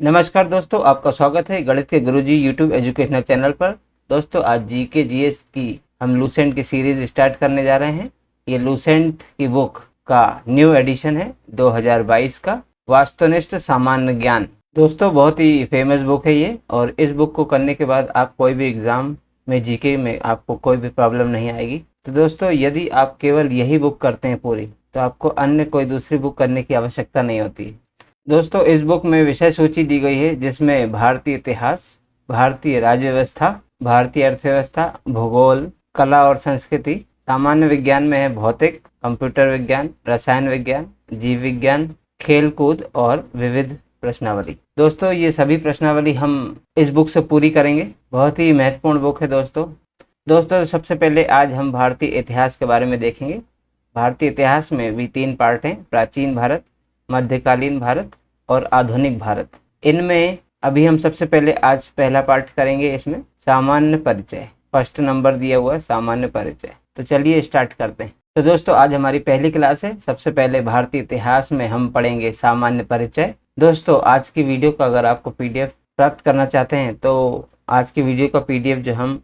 नमस्कार दोस्तों, आपका स्वागत है गणित के गुरुजी यूट्यूब एजुकेशनल चैनल पर। दोस्तों आज जीके जीएस की हम लूसेंट की सीरीज स्टार्ट करने जा रहे हैं। ये लूसेंट की बुक का न्यू एडिशन है 2022 का, वास्तुनिष्ठ सामान्य ज्ञान। दोस्तों बहुत ही फेमस बुक है ये, और इस बुक को करने के बाद आप कोई भी एग्जाम में जीके में आपको कोई भी प्रॉब्लम नहीं आएगी। तो दोस्तों यदि आप केवल यही बुक करते हैं पूरी, तो आपको अन्य कोई दूसरी बुक करने की आवश्यकता नहीं होती है। दोस्तों इस बुक में विषय सूची दी गई है, जिसमें भारतीय इतिहास, भारतीय राज्य व्यवस्था, भारतीय अर्थव्यवस्था, भूगोल, कला और संस्कृति, सामान्य विज्ञान में है भौतिक, कंप्यूटर विज्ञान, रसायन विज्ञान, जीव विज्ञान, खेल कूद और विविध प्रश्नावली। दोस्तों ये सभी प्रश्नावली हम इस बुक से पूरी करेंगे। बहुत ही महत्वपूर्ण बुक है दोस्तों सबसे पहले आज हम भारतीय इतिहास के बारे में देखेंगे। भारतीय इतिहास में भी 3 पार्ट हैं: प्राचीन भारत, मध्यकालीन भारत और आधुनिक भारत। इनमें अभी हम सबसे पहले आज पहला पार्ट करेंगे, इसमें सामान्य परिचय। फर्स्ट नंबर दिया हुआ है सामान्य परिचय। तो चलिए स्टार्ट करते हैं। तो दोस्तों आज हमारी पहली क्लास है। सबसे पहले भारतीय इतिहास में हम पढ़ेंगे सामान्य परिचय। दोस्तों आज की वीडियो का अगर आपको पीडीएफ प्राप्त करना चाहते हैं तो आज की वीडियो का पीडीएफ जो हम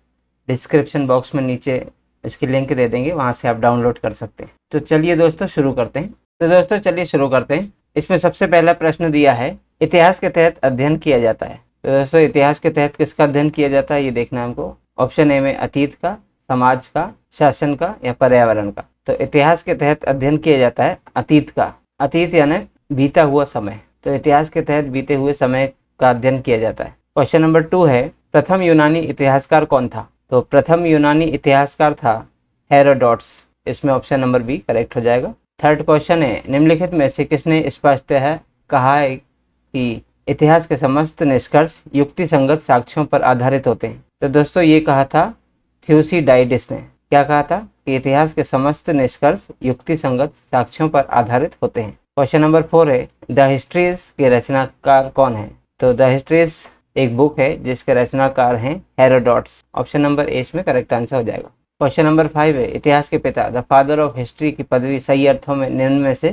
डिस्क्रिप्शन बॉक्स में नीचे इसकी लिंक दे देंगे, वहाँ से आप डाउनलोड कर सकते हैं। तो चलिए दोस्तों शुरू करते हैं। तो दोस्तों चलिए शुरू करते हैं। इसमें सबसे पहला प्रश्न दिया है, इतिहास के तहत अध्ययन किया जाता है। तो दोस्तों इतिहास के तहत किसका अध्ययन किया जाता है ये देखना है हमको। ऑप्शन ए में अतीत का, समाज का, शासन का या पर्यावरण का। तो इतिहास के तहत अध्ययन किया जाता है अतीत का। अतीत यानी बीता हुआ समय। तो इतिहास के तहत बीते हुए समय का अध्ययन किया जाता है। क्वेश्चन नंबर 2 है, प्रथम यूनानी इतिहासकार कौन था? तो प्रथम यूनानी इतिहासकार था हेरोडोटस। इसमें ऑप्शन नंबर बी करेक्ट हो जाएगा। थर्ड क्वेश्चन है, निम्नलिखित में से किसने स्पष्ट कहा है कि इतिहास के समस्त निष्कर्ष युक्ति संगत साक्ष्यों पर आधारित होते हैं? तो दोस्तों ये कहा था थ्यूसिडाइडिस ने। क्या कहा था कि इतिहास के समस्त निष्कर्ष युक्ति संगत साक्ष्यों पर आधारित होते हैं। क्वेश्चन नंबर 4 है, द हिस्ट्रीज के रचनाकार कौन है? तो द हिस्ट्रीज एक बुक है जिसके रचनाकार हैं हेरोडोटस। ऑप्शन नंबर ए इसमें करेक्ट आंसर हो जाएगा। क्वेश्चन नंबर 5 है, इतिहास के पिता द फादर ऑफ हिस्ट्री की पदवी सही अर्थों में निम्न में से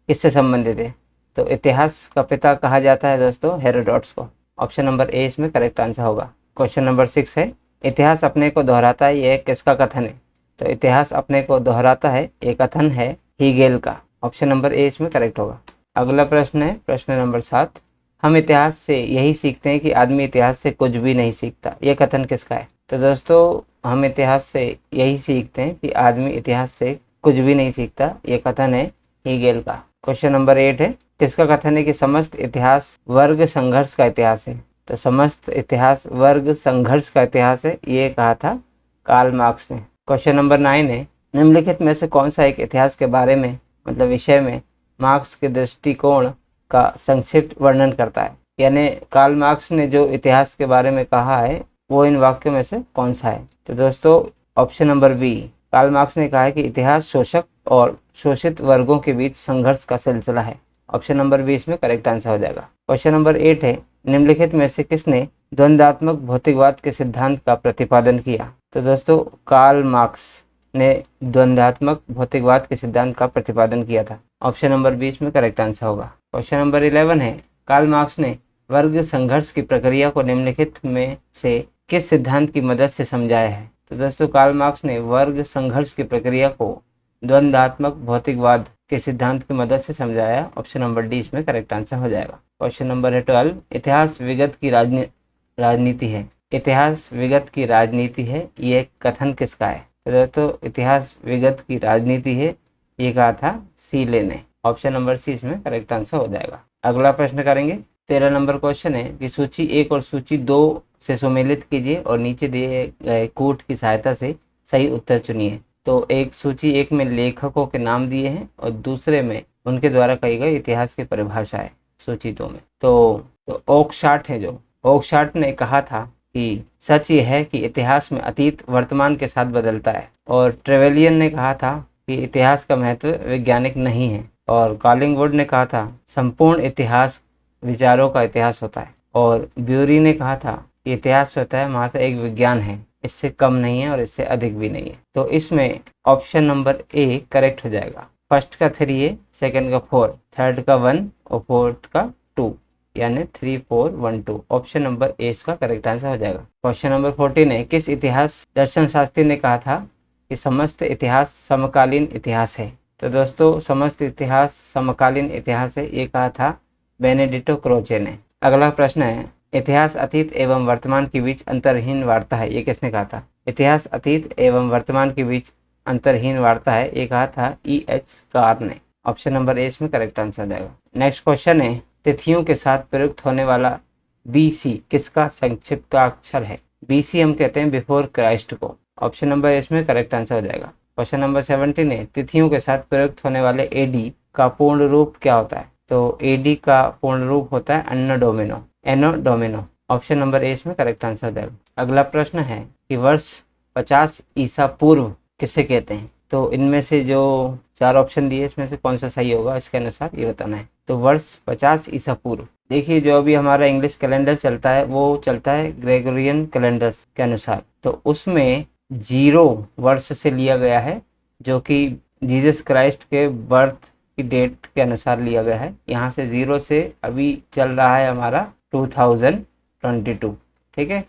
किससे संबंधित है? तो इतिहास का पिता कहा जाता है दोस्तों हेरोडोटस को। ऑप्शन नंबर ए इसमें करेक्ट आंसर होगा। क्वेश्चन नंबर 6 है, इतिहास अपने को दोहराता है, यह किसका कथन है? तो इतिहास अपने को दोहराता है, ये कथन है हीगेल का। ऑप्शन नंबर ए इसमें करेक्ट होगा। अगला प्रश्न है प्रश्न नंबर 7, हम इतिहास से यही सीखते हैं कि आदमी इतिहास से कुछ भी नहीं सीखता, यह कथन किसका है? तो दोस्तों हम इतिहास से यही सीखते हैं कि आदमी इतिहास से कुछ भी नहीं सीखता, ये कथन है हीगेल का। क्वेश्चन नंबर 8 है, किसका कथन है कि समस्त इतिहास वर्ग संघर्ष का इतिहास है? तो समस्त इतिहास वर्ग संघर्ष का इतिहास है, ये कहा था कार्ल मार्क्स ने। क्वेश्चन नंबर 9 है, निम्नलिखित में से कौन सा एक इतिहास के बारे में मतलब विषय में मार्क्स के दृष्टिकोण का संक्षिप्त वर्णन करता है? यानी कार्ल मार्क्स ने जो इतिहास के बारे में कहा है वो इन वाक्यों में से कौन सा है? तो दोस्तों option number B, Karl Marx ने कहा है कि इतिहास शोषक और शोषित वर्गों के बीच संघर्ष का सिलसिला है। ऑप्शन नंबर बी इसमें करेक्ट आंसर हो जाएगा। क्वेश्चन नंबर 8 है, निम्नलिखित में से किसने द्वंद्वात्मक भौतिकवाद के सिद्धांत का प्रतिपादन किया? तो दोस्तों कार्ल मार्क्स ने द्वंद्वात्मक भौतिकवाद के सिद्धांत का प्रतिपादन किया था। ऑप्शन नंबर बी इसमें करेक्ट आंसर होगा। क्वेश्चन नंबर 11 है, कार्ल मार्क्स ने वर्ग संघर्ष की प्रक्रिया को निम्नलिखित में से किस सिद्धांत की मदद से समझाया है? तो दोस्तों कार्ल मार्क्स ने वर्ग संघर्ष की प्रक्रिया को द्वंद्वात्मक भौतिकवाद के सिद्धांत की मदद से समझाया। ऑप्शन नंबर डी इसमें करेक्ट आंसर हो जाएगा। क्वेश्चन नंबर 12, इतिहास विगत की राजनीति है। इतिहास विगत की राजनीति है, ये कथन किसका है? तो दोस्तों इतिहास विगत की राजनीति है, ये कहा था सीले ने। ऑप्शन नंबर सी इसमें करेक्ट आंसर हो जाएगा। अगला प्रश्न करेंगे। 13 नंबर क्वेश्चन है कि सूची 1 और सूची 2 से सुमेलित कीजिए और नीचे दिए गए कूट की सहायता से सही उत्तर चुनिए। तो एक सूची 1 में लेखकों के नाम दिए हैं और दूसरे में उनके द्वारा कही गई इतिहास की परिभाषा है सूची 2 में। तो ओकशाट है, जो ओकशाट ने कहा था कि सच ये है कि इतिहास में अतीत वर्तमान के साथ बदलता है, और ट्रेवेलियन ने कहा था कि इतिहास का महत्व वैज्ञानिक नहीं है, और कॉलिंगवुड ने कहा था संपूर्ण इतिहास विचारों का इतिहास होता है, और ब्यूरी ने कहा था कि इतिहास होता है मात्र एक विज्ञान है, इससे कम नहीं है और इससे अधिक भी नहीं है। तो इसमें ऑप्शन नंबर ए करेक्ट हो जाएगा। फर्स्ट का 3 है, सेकंड का 4, थर्ड का 1 और फोर्थ का 2। यानी 3412। ऑप्शन नंबर ए इसका करेक्ट आंसर हो जाएगा। क्वेश्चन नंबर 14 है, किस इतिहास दर्शन शास्त्री ने कहा था कि समस्त इतिहास समकालीन इतिहास है? तो दोस्तों समस्त इतिहास समकालीन इतिहास है, ये कहा था बेनेडिक्टो क्रोचे ने। अगला प्रश्न है, इतिहास अतीत एवं वर्तमान के बीच अंतरहीन वार्ता है, ये किसने कहा था? इतिहास अतीत एवं वर्तमान के बीच अंतरहीन वार्ता है, ये कहा था E.H. कार ने। ऑप्शन नंबर ए इसमें करेक्ट आंसर हो जाएगा। नेक्स्ट क्वेश्चन है, तिथियों के साथ प्रयुक्त होने वाला BC किसका संक्षिप्ताक्षर है? BC हम कहते हैं बिफोर क्राइस्ट को। ऑप्शन नंबर ए इसमें करेक्ट आंसर हो जाएगा। क्वेश्चन नंबर 17 है, तिथियों के साथ प्रयुक्त होने वाले AD का पूर्ण रूप क्या होता है? तो AD का पूर्ण रूप होता है एनो डोमिनो। ऑप्शन नंबर ए इसमें करेक्ट आंसर हो जाएगा। अगला प्रश्न है कि वर्ष 50 ईसा पूर्व किसे कहते हैं? तो इनमें से जो 4 ऑप्शन दिए इसमें से कौन सा सही होगा इसके अनुसार ये बताना है। तो वर्ष 50 ईसा पूर्व, देखिए जो अभी हमारा इंग्लिश कैलेंडर चलता है वो चलता है ग्रेगोरियन कैलेंडर्स के अनुसार, तो उसमें 0 वर्ष से लिया गया है जो कि जीसस क्राइस्ट के बर्थ की डेट के अनुसार लिया गया है। यहाँ से 0 से अभी चल रहा है हमारा 2022, ठीक है।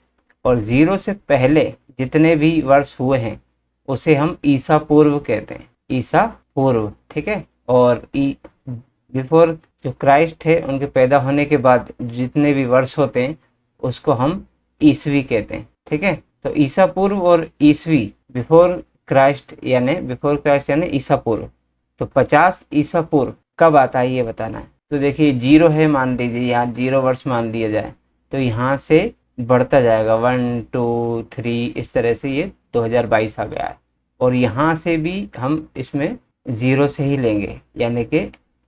और 0 से पहले जितने भी वर्ष हुए हैं उसे हम ईसा पूर्व कहते हैं, ईसा पूर्व, ठीक है। और बिफोर जो क्राइस्ट है उनके पैदा होने के बाद जितने भी वर्ष होते हैं उसको हम ईसवी कहते हैं, ठीक है। तो ईसा पूर्व और ईसवी, बिफोर क्राइस्ट यानी ईसा पूर्व। तो 50 ईसा पूर्व कब आता है ये बताना है। तो देखिए 0 है, मान लीजिए यहाँ 0 वर्ष मान लिया जाए, तो यहाँ से बढ़ता जाएगा 1 2 3 इस तरह से ये 2022 आ गया है। और यहाँ से भी हम इसमें 0 से ही लेंगे, यानी कि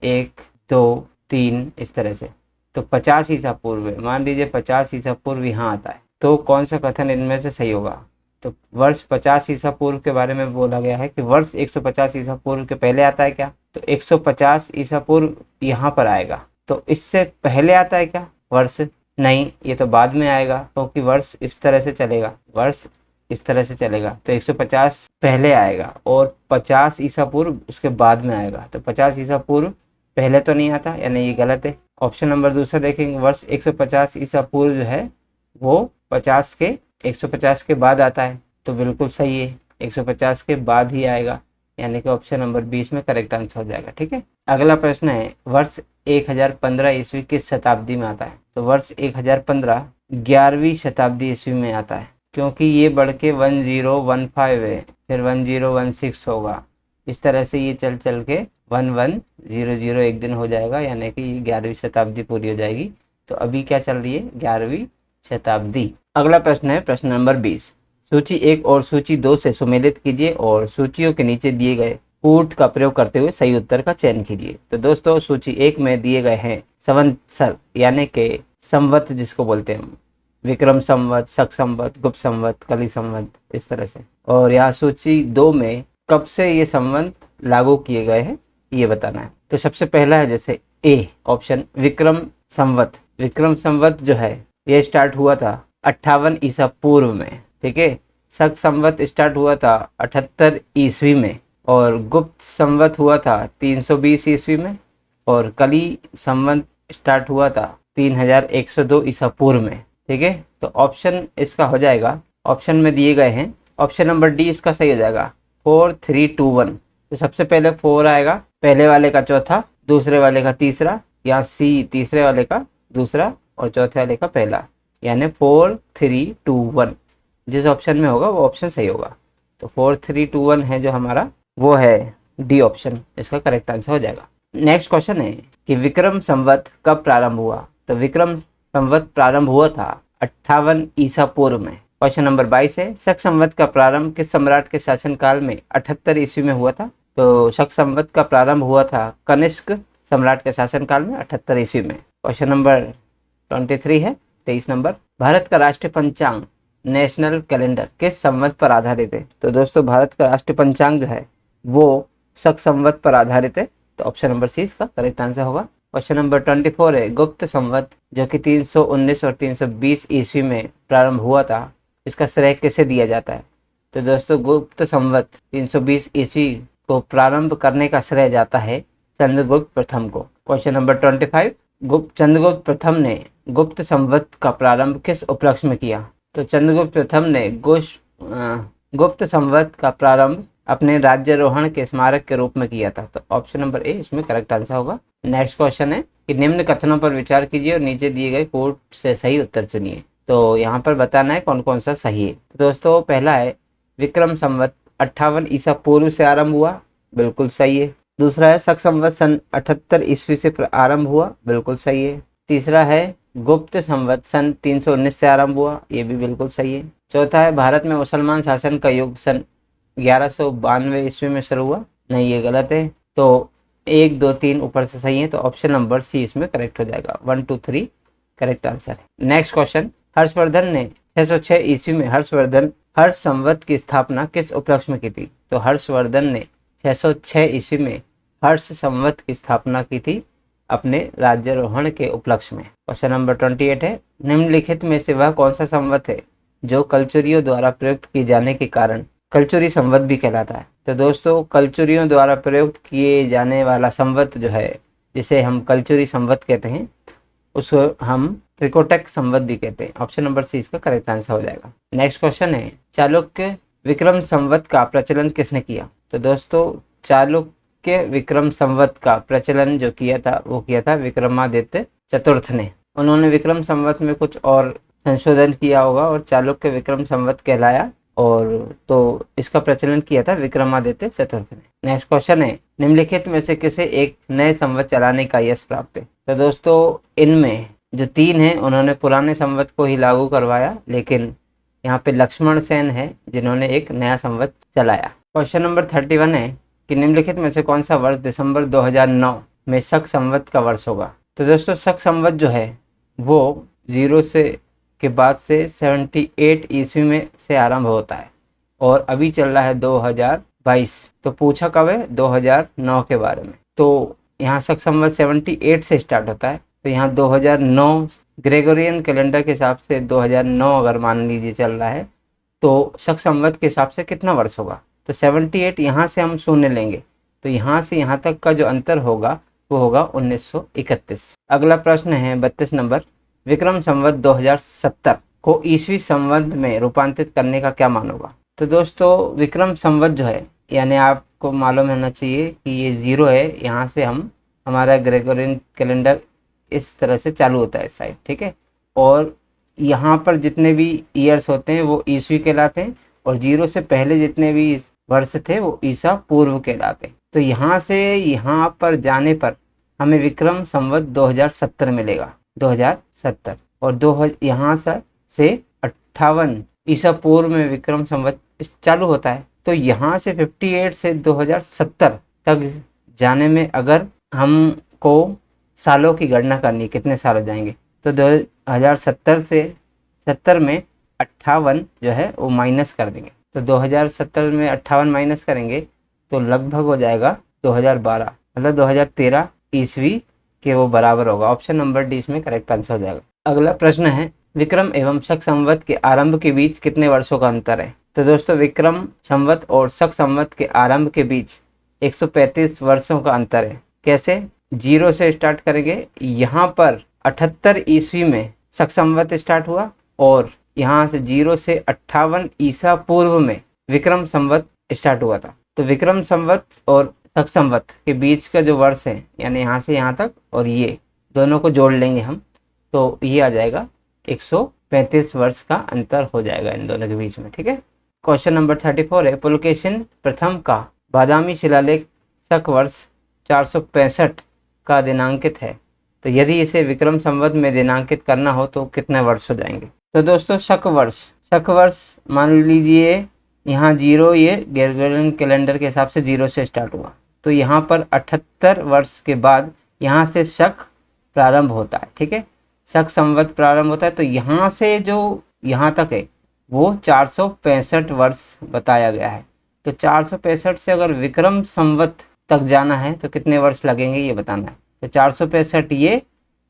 1 2 3 इस तरह से। तो 50 ईसा पूर्व है, मान लीजिए 50 ईसा पूर्व यहाँ आता है, तो कौन सा कथन इनमें से सही होगा? तो वर्ष 50 ईसा पूर्व के बारे में बोला गया है कि वर्ष 150 ईसा पूर्व के पहले आता है क्या? तो 150 ईसा पूर्व यहाँ पर आएगा। तो इससे पहले आता है क्या वर्ष? नहीं, ये तो बाद में आएगा, क्योंकि वर्ष इस तरह से चलेगा, वर्ष इस तरह से चलेगा। तो 150 पहले आएगा और 50 ईसा पूर्व उसके बाद में आएगा। तो 50 ईसा पूर्व पहले तो नहीं आता, यानी ये गलत है। ऑप्शन नंबर दूसरा देखेंगे, वर्ष 150 ईसा पूर्व जो है वो 150 के बाद आता है, तो बिल्कुल सही है, 150 के बाद ही आएगा, यानी कि ऑप्शन नंबर 20 में करेक्ट आंसर हो जाएगा, ठीक है। अगला प्रश्न है, वर्ष 1015 ईस्वी किस शताब्दी में आता है? तो वर्ष 1015 11वीं शताब्दी ईस्वी में आता है, क्योंकि ये बढ़ के 1015 है, फिर 1016 होगा, इस तरह से ये चल चल के 1100 एक दिन हो जाएगा, यानी कि 11वीं शताब्दी पूरी हो जाएगी। तो अभी क्या चल रही है? 11वीं शताब्दी। अगला प्रश्न है प्रश्न नंबर 20, सूची 1 और सूची 2 से सुमेलित कीजिए और सूचियों के नीचे दिए गए कूट का प्रयोग करते हुए सही उत्तर का चयन कीजिए। तो दोस्तों सूची 1 में दिए गए हैं संवत्सर, यानी कि संवत जिसको बोलते हैं, विक्रम संवत, शक संवत, गुप्त संवत, कली संवत, इस तरह से। और यहाँ सूची 2 में कब से ये संवत लागू किए गए हैं ये बताना है। तो सबसे पहला है जैसे ए ऑप्शन, विक्रम संवत। विक्रम संवत जो है ये स्टार्ट हुआ था 58 ईसा पूर्व में, ठीक है। शक संवत स्टार्ट हुआ था 78 ईस्वी में, और गुप्त संवत हुआ था 320 ईस्वी में, और कली संवत स्टार्ट हुआ था 3102 ईसा पूर्व में, ठीक है। तो ऑप्शन इसका हो जाएगा, ऑप्शन में दिए गए हैं, ऑप्शन नंबर डी इसका सही हो जाएगा, 4321। तो सबसे पहले 4 आएगा, पहले वाले का चौथा, दूसरे वाले का तीसरा, या सी तीसरे वाले का दूसरा और चौथे वाले का पहला, यानी 4321। जिस ऑप्शन में होगा वो ऑप्शन सही होगा। तो 4321 है जो हमारा, वो है डी ऑप्शन, इसका करेक्ट आंसर हो जाएगा। नेक्स्ट क्वेश्चन है कि विक्रम संवत कब प्रारंभ हुआ? तो विक्रम संवत प्रारंभ हुआ था 58 ईसा पूर्व में। क्वेश्चन नंबर 22 है, शक संवत का प्रारंभ किस सम्राट के शासनकाल में 78 ईस्वी में हुआ था? तो शक संवत का प्रारंभ हुआ था कनिष्क सम्राट के शासनकाल में 78 ईस्वी में। क्वेश्चन नंबर 23 है, 23 नंबर, भारत का राष्ट्रीय पंचांग नेशनल कैलेंडर किस संवत पर आधारित है? तो दोस्तों भारत का राष्ट्रीय पंचांग जो है वो शक संवत पर आधारित है, तो ऑप्शन नंबर सी इसका करेक्ट आंसर होगा। क्वेश्चन नंबर 24 है, गुप्त संवत जो कि 319 और 320 ईस्वी में प्रारंभ हुआ था, इसका श्रेय किसे दिया जाता है? तो दोस्तों गुप्त संवत 320 ईस्वी को प्रारंभ करने का श्रेय जाता है चंद्रगुप्त प्रथम को। क्वेश्चन नंबर 25, चंद्रगुप्त प्रथम ने गुप्त संवत का प्रारंभ किस उपलक्ष्य में किया? तो चंद्रगुप्त प्रथम ने गुप्त संवत का प्रारंभ अपने राज्यारोहण के स्मारक के रूप में किया था। तो ऑप्शन नंबर ए इसमें करेक्ट आंसर होगा। नेक्स्ट क्वेश्चन है कि निम्न कथनों पर विचार कीजिए और नीचे दिए गए कोट से सही उत्तर चुनिए। तो यहाँ पर बताना है कौन कौन सा सही है। तो दोस्तों पहला है विक्रम संवत 58 ईसा पूर्व से आरंभ हुआ, बिल्कुल सही है। दूसरा है शक संवत सन 78 ईस्वी से आरंभ हुआ, बिल्कुल सही है। तीसरा है गुप्त संवत सन 319 से आरंभ हुआ, ये भी बिल्कुल सही है। चौथा है भारत में मुसलमान शासन का युग सन 1192 ईस्वी में शुरू हुआ, नहीं ये गलत है। तो 1 2 3 ऊपर से सही है, तो ऑप्शन नंबर सी इसमें करेक्ट हो जाएगा। 1 2 3 करेक्ट आंसर है। नेक्स्ट क्वेश्चन, हर्षवर्धन ने 606 ईस्वी में हर्ष संवत की स्थापना किस उपलक्ष्य में की थी? तो हर्षवर्धन ने 606 ईस्वी में हर्ष संवत की स्थापना की थी अपने राज्यारोहण के उपलक्ष्य में। क्वेश्चन नंबर 28 है निम्नलिखित में से वह कौन सा संवत है जो कलचुरियों द्वारा प्रयुक्त किए जाने के कारण कलचुरी संवत भी कहलाता है? तो दोस्तों कलचुरियों द्वारा प्रयुक्त किए जाने वाला संवत जो है, जिसे हम कलचुरी संवत कहते हैं, उसको हम त्रिकोटक संवत भी कहते हैं। ऑप्शन नंबर सी इसका करेक्ट आंसर हो जाएगा। नेक्स्ट क्वेश्चन है चालुक्य विक्रम संवत का प्रचलन किसने किया? तो दोस्तों चालुक्य विक्रम संवत का प्रचलन जो किया था वो किया था विक्रमादित्य चतुर्थ ने। उन्होंने विक्रम संवत में कुछ और संशोधन किया होगा और चालुक्य विक्रम संवत कहलाया, और तो इसका प्रचलन किया था विक्रमादित्य चतुर्थ ने। नेक्स्ट क्वेश्चन है निम्नलिखित में से किसे एक नए संवत चलाने का यश प्राप्त है? तो दोस्तों इनमें जो 3 हैं उन्होंने पुराने संवत को ही लागू करवाया, लेकिन यहाँ पे लक्ष्मण सेन है जिन्होंने एक नया संवत चलाया। क्वेश्चन नंबर 31 है कि निम्नलिखित में से कौन सा वर्ष दिसंबर 2009 में शक संवत का वर्ष होगा? तो दोस्तों शक संवत जो है वो 0 से के बाद से 78 ईस्वी में से आरंभ होता है और अभी चल रहा है 2022। तो पूछा कब है? 2009 के बारे में। तो यहाँ शक संवत 78 से स्टार्ट होता है, तो यहाँ 2009 ग्रेगोरियन कैलेंडर के हिसाब से 2009 अगर मान लीजिए चल रहा है, तो शक संवत के हिसाब से कितना वर्ष होगा? तो 78 यहाँ से हम शून्य लेंगे, तो यहाँ से यहाँ तक का जो अंतर होगा वो होगा 1931। अगला प्रश्न है 32 नंबर, विक्रम संवत 2070 को ईस्वी संवत में रूपांतरित करने का क्या मान होगा? तो दोस्तों विक्रम संवत जो है, यानी आपको मालूम होना चाहिए कि ये 0 है, यहाँ से हम हमारा ग्रेगोरियन कैलेंडर इस तरह से चालू होता है साइड, ठीक है, और यहाँ पर जितने भी ईयर्स होते हैं वो ईस्वी कहलाते हैं, और 0 से पहले जितने भी वर्ष थे वो ईसा पूर्व कहलाते हैं। तो यहाँ से यहाँ पर जाने पर हमें विक्रम संवत 2070 मिलेगा, 2070, और यहाँ से 58 ईसा पूर्व में विक्रम संवत चालू होता है। तो यहाँ से 58 से 2070 तक जाने में अगर हमको सालों की गणना करनी, कितने साल हो जाएंगे? तो 2070 से 70 में 58 जो है वो माइनस कर देंगे, तो 2070 में 58 माइनस करेंगे तो लगभग हो जाएगा 2012, मतलब 2013 ईस्वी के वो बराबर होगा। ऑप्शन नंबर डी इसमें करेक्ट आंसर हो जाएगा। अगला प्रश्न है विक्रम एवं शक संवत के आरंभ के बीच कितने वर्षों का अंतर है? तो दोस्तों विक्रम संवत और शक संवत के आरंभ के बीच 135 वर्षों का अंतर है। कैसे? 0 से स्टार्ट करेंगे, यहाँ पर 78 ईस्वी में शक संवत स्टार्ट हुआ और यहाँ से 0 से 58 ईसा पूर्व में विक्रम संवत स्टार्ट हुआ था। तो विक्रम संवत और शक संवत के बीच का जो वर्ष है, यानी यहाँ से यहाँ तक और ये दोनों को जोड़ लेंगे हम, तो ये आ जाएगा 135 वर्ष का अंतर हो जाएगा इन दोनों के बीच में, ठीक है। क्वेश्चन नंबर 34 है पुलकेशिन प्रथम का बादामी शिलालेख शक वर्ष 465 का दिनांकित है, तो यदि इसे विक्रम संवत में दिनांकित करना हो तो कितने वर्ष हो जाएंगे? तो दोस्तों शक वर्ष मान लीजिए यहाँ 0, ये ग्रेगोरियन कैलेंडर के हिसाब से 0 से स्टार्ट हुआ, तो यहाँ पर 78 वर्ष के बाद यहाँ से शक प्रारंभ होता है, ठीक है, शक संवत प्रारंभ होता है। तो यहाँ से जो यहाँ तक है वो 465 वर्ष बताया गया है। तो 465 से अगर विक्रम संवत तक जाना है तो कितने वर्ष लगेंगे ये बताना है। तो 465 ये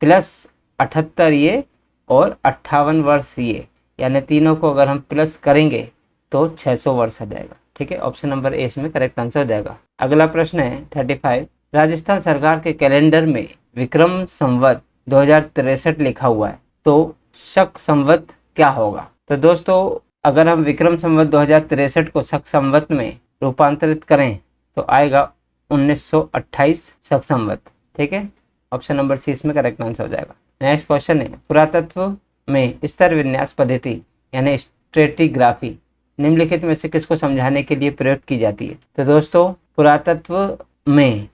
प्लस 78 ये और 58 वर्ष ये, यानी तीनों को अगर हम प्लस करेंगे तो 600 वर्ष आ जाएगा, ठीक है। ऑप्शन नंबर ए इसमें करेक्ट आंसर हो जाएगा। अगला प्रश्न है 35, राजस्थान सरकार के कैलेंडर में विक्रम संवत 2063 लिखा हुआ है, तो शक संवत क्या होगा? तो दोस्तों अगर हम विक्रम संवत 2063 को शक संवत में रूपांतरित करें तो आएगा 1928 शक संवत। ठीक है, ऑप्शन नंबर सी इसमें करेक्ट आंसर हो जाएगा। नेक्स्ट क्वेश्चन है, पुरातत्व में स्तर विन्यास पद्धति यानी स्ट्रेटिग्राफी निम्नलिखित में से किसको समझाने के लिए प्रयोग की जाती है? तो दोस्तों पुरातत्व में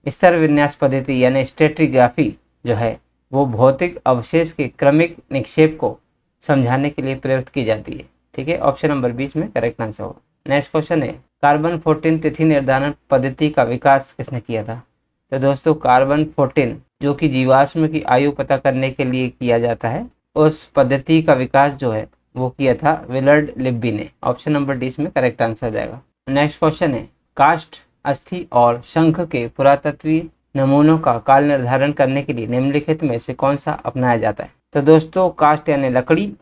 स्तर विन्यास पद्धति यानी स्ट्रेटिग्राफी जो है वो भौतिक अवशेष के क्रमिक निक्षेप को समझाने के लिए प्रयोग की जाती है। ठीक है, ऑप्शन नंबर 20 में करेक्ट आंसर होगा। नेक्स्ट क्वेश्चन है, कार्बन 14 तिथि निर्धारण पद्धति का विकास किसने किया था? तो दोस्तों कार्बन 14 जो कि जीवाश्म की आयु पता करने के लिए किया जाता है, उस पद्धति का विकास जो है वो किया था विलर्ड लिब्बी ने। ऑप्शन नंबर डी में करेक्ट आंसर जाएगा। नेक्स्ट क्वेश्चन है, काष्ठ, अस्थि और शंख के पुरातत्वीय नमूनों का काल निर्धारण करने के लिए निम्नलिखित में से कौन सा अपनाया जाता है? तो दोस्तों काष्ठ यानी लकड़ी,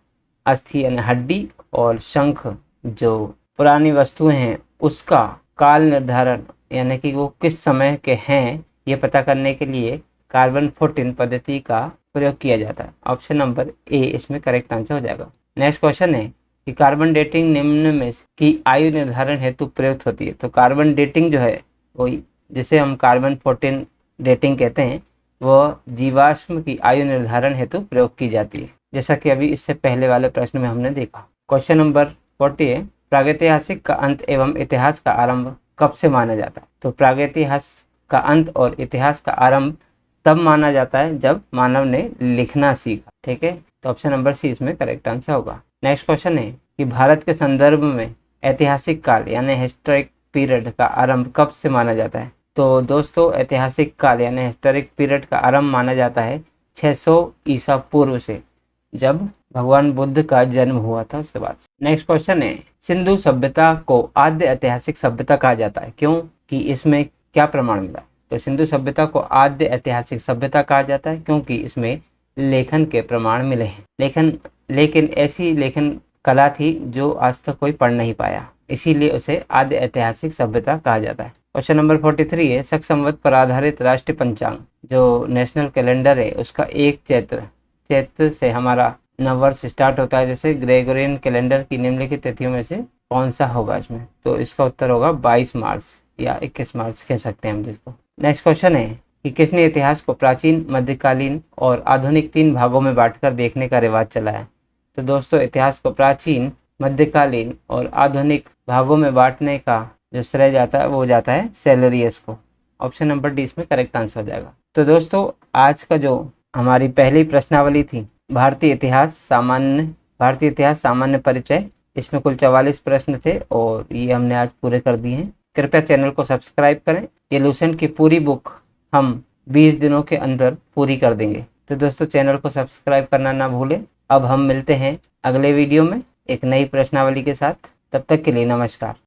अस्थि यानी हड्डी और शंख जो पुरानी वस्तुएं हैं उसका काल निर्धारण यानी कि वो किस समय के हैं ये पता करने के लिए कार्बन 14 पद्धति का प्रयोग किया जाता है। ऑप्शन नंबर ए इसमें करेक्ट आंसर हो जाएगा। नेक्स्ट क्वेश्चन है कि कार्बन डेटिंग निम्न में की आयु निर्धारण हेतु प्रयुक्त होती है। तो कार्बन डेटिंग जो है वो जिसे हम कार्बन 14 डेटिंग कहते हैं वह जीवाश्म की आयु निर्धारण हेतु प्रयोग की जाती है, जैसा कि अभी इससे पहले वाले प्रश्न में हमने देखा। क्वेश्चन नंबर 40 है, प्रागैतिहासिक का अंत एवं इतिहास का आरंभ कब से माना जाता है? तो प्रागैतिहास का अंत और इतिहास का आरंभ तब माना जाता है जब मानव ने लिखना सीखा। ठीक है, तो ऑप्शन नंबर सी इसमें करेक्ट आंसर होगा। नेक्स्ट क्वेश्चन है कि भारत के संदर्भ में ऐतिहासिक काल यानी हिस्टोरिक पीरियड का आरंभ कब से माना जाता है? तो दोस्तों ऐतिहासिक काल यानी हिस्टोरिक पीरियड का आरंभ माना जाता है 600 ईसा पूर्व से, जब भगवान बुद्ध का जन्म हुआ था उसके बाद। नेक्स्ट क्वेश्चन है, सिंधु सभ्यता को आद्य ऐतिहासिक सभ्यता कहा जाता है, क्यों कि इसमें क्या प्रमाण मिला? तो सिंधु सभ्यता को आद्य ऐतिहासिक सभ्यता कहा जाता है क्योंकि इसमें लेखन के प्रमाण मिले हैं। लेकिन ऐसी लेखन कला थी जो आज तक कोई पढ़ नहीं पाया, इसीलिए उसे आद्य ऐतिहासिक सभ्यता कहा जाता है। क्वेश्चन नंबर 43 है, शक संवत पर आधारित राष्ट्रीय पंचांग जो नेशनल कैलेंडर है उसका एक चैत्र से हमारा नववर्ष स्टार्ट होता है, जैसे ग्रेगोरियन कैलेंडर की निम्नलिखित तिथियों में से कौन सा होगा इसमें? तो इसका उत्तर होगा 22 मार्च या 21 मार्च कह सकते हैं हम जिसको। नेक्स्ट क्वेश्चन है कि किसने इतिहास को प्राचीन, मध्यकालीन और आधुनिक 3 भागों में बांटकर देखने का रिवाज चलाया? तो दोस्तों इतिहास को प्राचीन, मध्यकालीन और आधुनिक भागों में बांटने का जो श्रेय जाता है वो जाता है सेलेरियस को। ऑप्शन नंबर डी इसमें करेक्ट आंसर हो जाएगा। तो दोस्तों आज का जो हमारी पहली प्रश्नावली थी भारतीय इतिहास सामान्य परिचय, इसमें कुल 44 प्रश्न थे और ये हमने आज पूरे कर दिए हैं। कृपया चैनल को सब्सक्राइब करें। ये लूसेंट की पूरी बुक हम 20 दिनों के अंदर पूरी कर देंगे। तो दोस्तों चैनल को सब्सक्राइब करना ना भूलें। अब हम मिलते हैं अगले वीडियो में एक नई प्रश्नावली के साथ। तब तक के लिए नमस्कार।